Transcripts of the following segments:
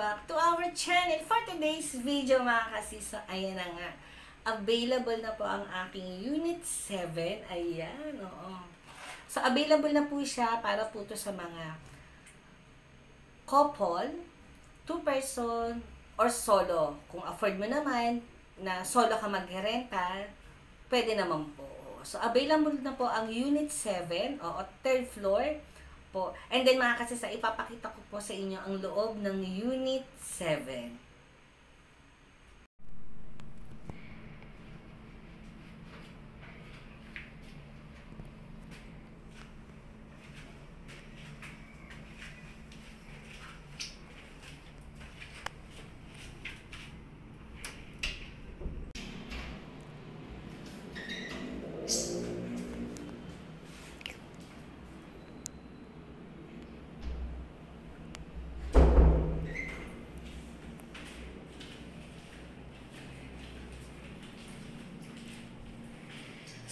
back to our channel. For today's video mga kasis, ayan na nga. Available na po ang aking Unit 7. Ayan, oo. So, available na po siya para po to sa mga couple, 2-person, or solo. Kung afford mo naman na solo ka mag-rental, pwede naman po. So, available na po ang Unit 7 o 3rd floor po. And then mga kasisa, ipapakita ko po sa inyo ang loob ng Unit 7.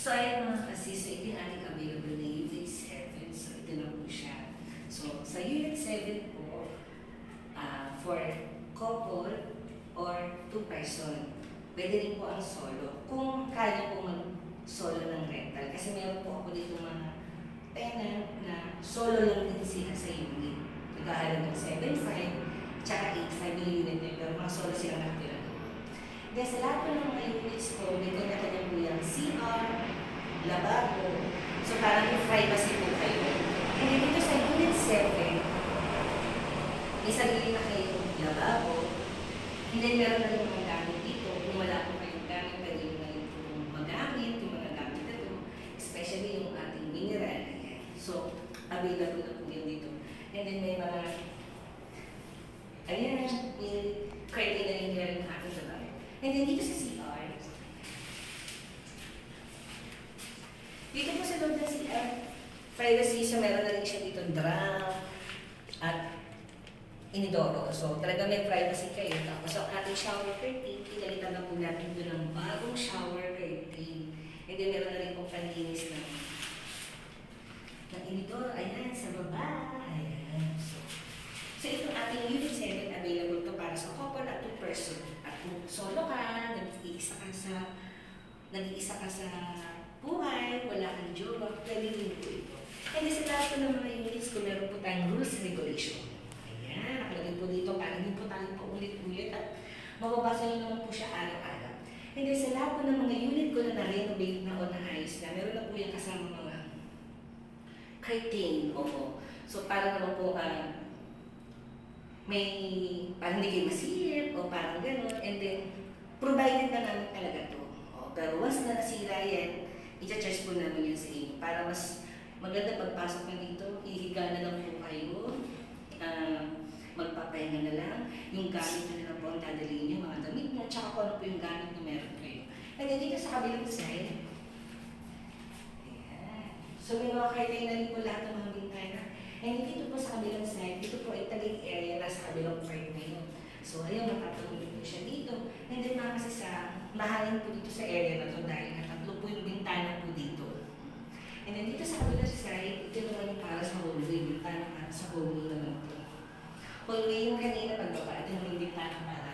So, ayan mga kasis, ito yung ating available na Unit 7. So, ito na po siya. So, sa Unit 7 po, for couple or 2-person, pwede rin po ang solo. Kung kaya po mag-solo ng rental. Kasi meron po ako dito mga tenant na solo lang din sila sa unit. Naghahalang ng 7.5, tsaka 8.5 yung unit nila. Pero mga solo sila nakatira doon. Dahil sa lahat po ng mga units ko, may kanya-kanya po yung CR, lababo. So, parang may privacy po kayo. And then dito sa Unit 7, may sarili na kayong lababo. And then meron na rin mga gamit dito. Kung wala po kayong gamit, pwede nyo na rin po magamit yung mga gamit na ito. Especially yung ating mineral. So, available na po yun dito. And then may mga, ayan, may curtain na rin nila yung ating lababo. And then dito sa CR, dito po sa loob ng CR, privacy, so meron na rin siya dito drum at inidoro. So talaga may privacy kayo. Tapos ang ating shower curtain, pinalitan na po natin doon ng bagong shower curtain. And then meron na rin po panlinis ng inidoro. Ayan, sa baba. Ayan. So itong ating Unit 7, available to para sa couple at 2-person. At kung solo ka, nag-iisa ka sa buhay, wala kang jowa, pwede rin po ito. And sa lahat po ng mga units ko, meron po tayong rules and regulation. Ayan, nakalagay po dito para hindi po tayo paulit-ulit at mababasa nyo naman po siya araw-araw. And sa lahat po ng mga unit ko na na-renovate na o na-ayos na, meron na po yung kasama mga curtain, oo. So para naman po may, parang hindi kayo masirip o parang gano'n. And then, provided na namin talaga to. O, pero once na nasira yan, i-charge po namin yan sa inyo. Para mas maganda pagpasok nyo dito, ihiga na lang po kayo, magpapahinga na lang, yung gamit nyo na lang po ang dadalhin nyo, mga damit nyo, tsaka kung ano po yung gamit na meron kayo. And then dito sa kabilang side, ayan. So may mga curtain na rin po lahat ng mga bintana. And dito po sa kabilang side, dito po ay talig area na sa kabilang part na yun. So ayun, makatulog po siya dito. And then mga kasi mahalin po dito sa area na to dahil katatlo po yung bintana po dito. And then dito sa kabilang side, ito naman yung para sa hallway, bintana para sa hallway naman ito. Hallway yung kanina pagbaba, ito naman yung bintana para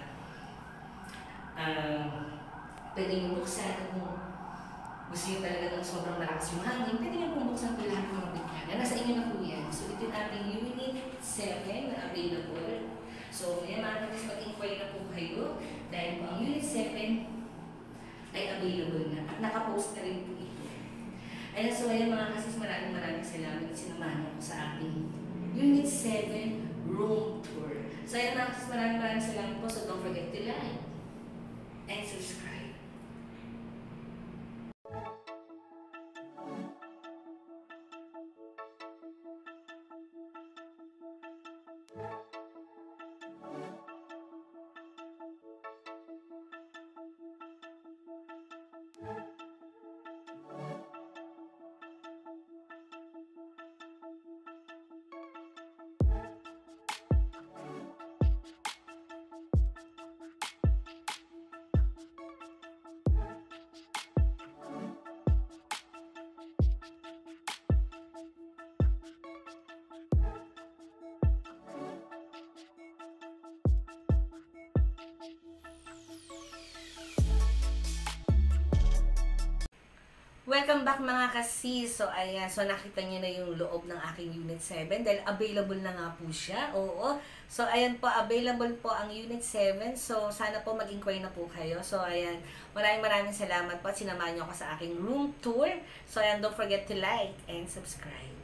pwede yung buksan kung gusto nyo talaga ng sobrang malakas yung hangin, pwede nyo pong buksan po lahat ng mga bintana. Nasa inyo na po yan. So ito yung ating Unit 7 na available. So may mga katis mag-inquire na po kayo dahil po ang Unit 7 ay available na at nakapost na rin po ito. Ayan, so ayan mga kasis, maraming salamat sinamahan ko sa ating Unit 7 room tour. So ayan mga kasis, maraming salamat po. So don't forget to like and subscribe. welcome back mga kasi. So, ayan. So, nakita niyo na yung loob ng aking Unit 7 dahil available na nga po siya. Oo. So, ayan po. Available po ang Unit 7. So, sana po mag-inquire na po kayo. So, ayan. Maraming salamat po at sinamahan niyo ako sa aking room tour. So, ayan. Don't forget to like and subscribe.